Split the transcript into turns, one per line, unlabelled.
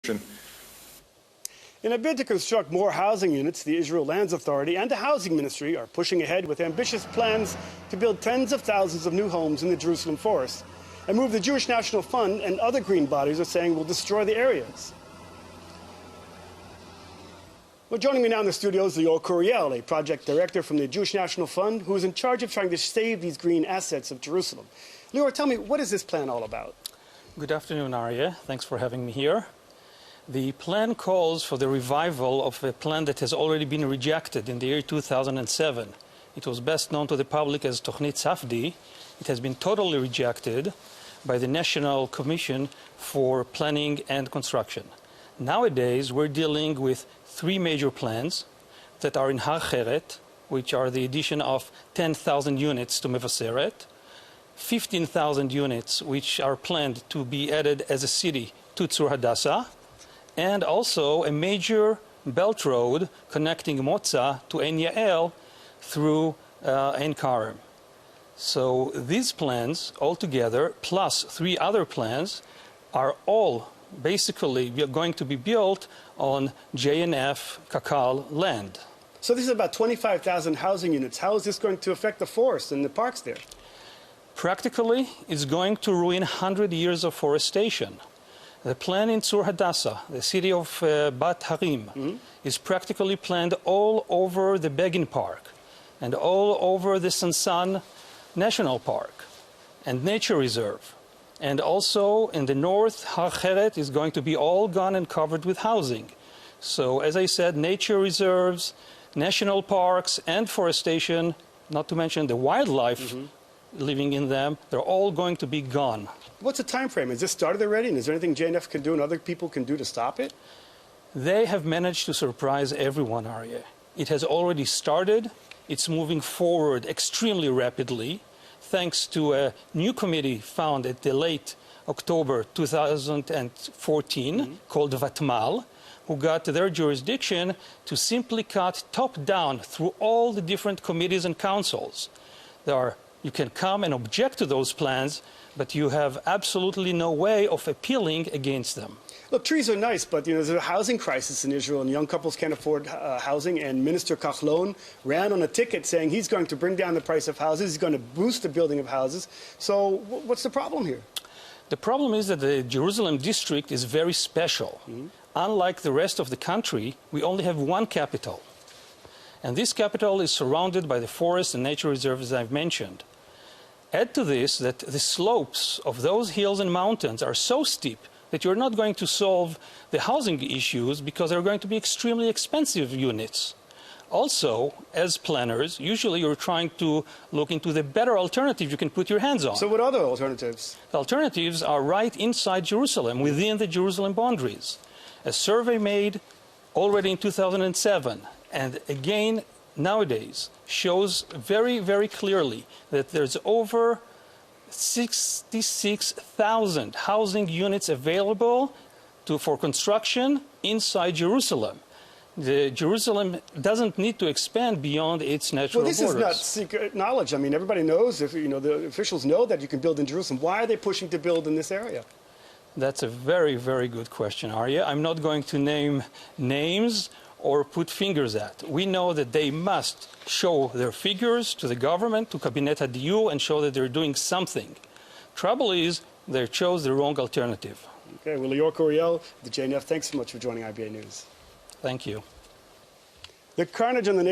In a bid to construct more housing units, the Israel Lands Authority and the Housing Ministry are pushing ahead with ambitious plans to build tens of thousands of new homes in the Jerusalem forest. A move the Jewish National Fund and other green bodies are saying will destroy the areas. Well, joining me now in the studio is Lior Curiel, a project director from the Jewish National Fund, who is in charge of trying to save these green assets of Jerusalem. Lior, tell me, what is this plan all about?
Good afternoon, Aryeh. Thanks for having me here. The plan calls for the revival of a plan that has already been rejected in the year 2007. It was best known to the public as Tochnit Safdi. It has been totally rejected by the National Commission for Planning and Construction. Nowadays, we're dealing with three major plans that are in Har Heret, which are the addition of 10,000 units to Mevaseret, 15,000 units which are planned to be added as a city to Tzur Hadassah, and also a major belt road connecting Motza to Ein Yael through Ein Karem. So these plans altogether, plus three other plans, are all basically going to be built on JNF Kakal land.
So this is about 25,000 housing units. How is this going to affect the forest and the parks there?
Practically, it's going to ruin 100 years of forestation. The plan in Tzur Hadassah, the city of Bat Harim, is practically planned all over the Begin Park and all over the Sansan National Park and Nature Reserve. And also in the north, Har Heret is going to be all gone and covered with housing. So, as I said, nature reserves, national parks, and forestation, not to mention the wildlife living in them, they're all going to be gone.
What's the time frame? Has this started already? And is there anything JNF can do and other people can do to stop it?
They have managed to surprise everyone, Aryeh. It has already started. It's moving forward extremely rapidly, thanks to a new committee found at the late October 2014 called Vatmal, who got their jurisdiction to simply cut top-down through all the different committees and councils. You can come and object to those plans, but you have absolutely no way of appealing against them.
Look, trees are nice, but there's a housing crisis in Israel, and young couples can't afford housing. And Minister Kahlon ran on a ticket saying he's going to bring down the price of houses. He's going to boost the building of houses. So what's the problem here?
The problem is that the Jerusalem district is very special. Unlike the rest of the country, we only have one capital. And this capital is surrounded by the forests and nature reserves I've mentioned. Add to this that the slopes of those hills and mountains are so steep that you're not going to solve the housing issues because they're going to be extremely expensive units. Also, as planners, usually you're trying to look into the better alternative you can put your hands on.
So what are the alternatives?
The alternatives are right inside Jerusalem, within the Jerusalem boundaries. A survey made already in 2007, and again nowadays, shows very, very clearly that there's over 66,000 housing units available for construction inside Jerusalem. Jerusalem doesn't need to expand beyond its natural borders.
Well, this is not secret knowledge. I mean, everybody knows, the officials know that you can build in Jerusalem. Why are they pushing to build in this area?
That's a very, very good question, Aryeh. I'm not going to name names or put fingers at. We know that they must show their figures to the government, to Cabinet HaDiyur, and show that they're doing something. Trouble is, they chose the wrong alternative.
Okay, well, Lior Curiel, the JNF, thanks so much for joining IBA News.
Thank you.
The carnage on the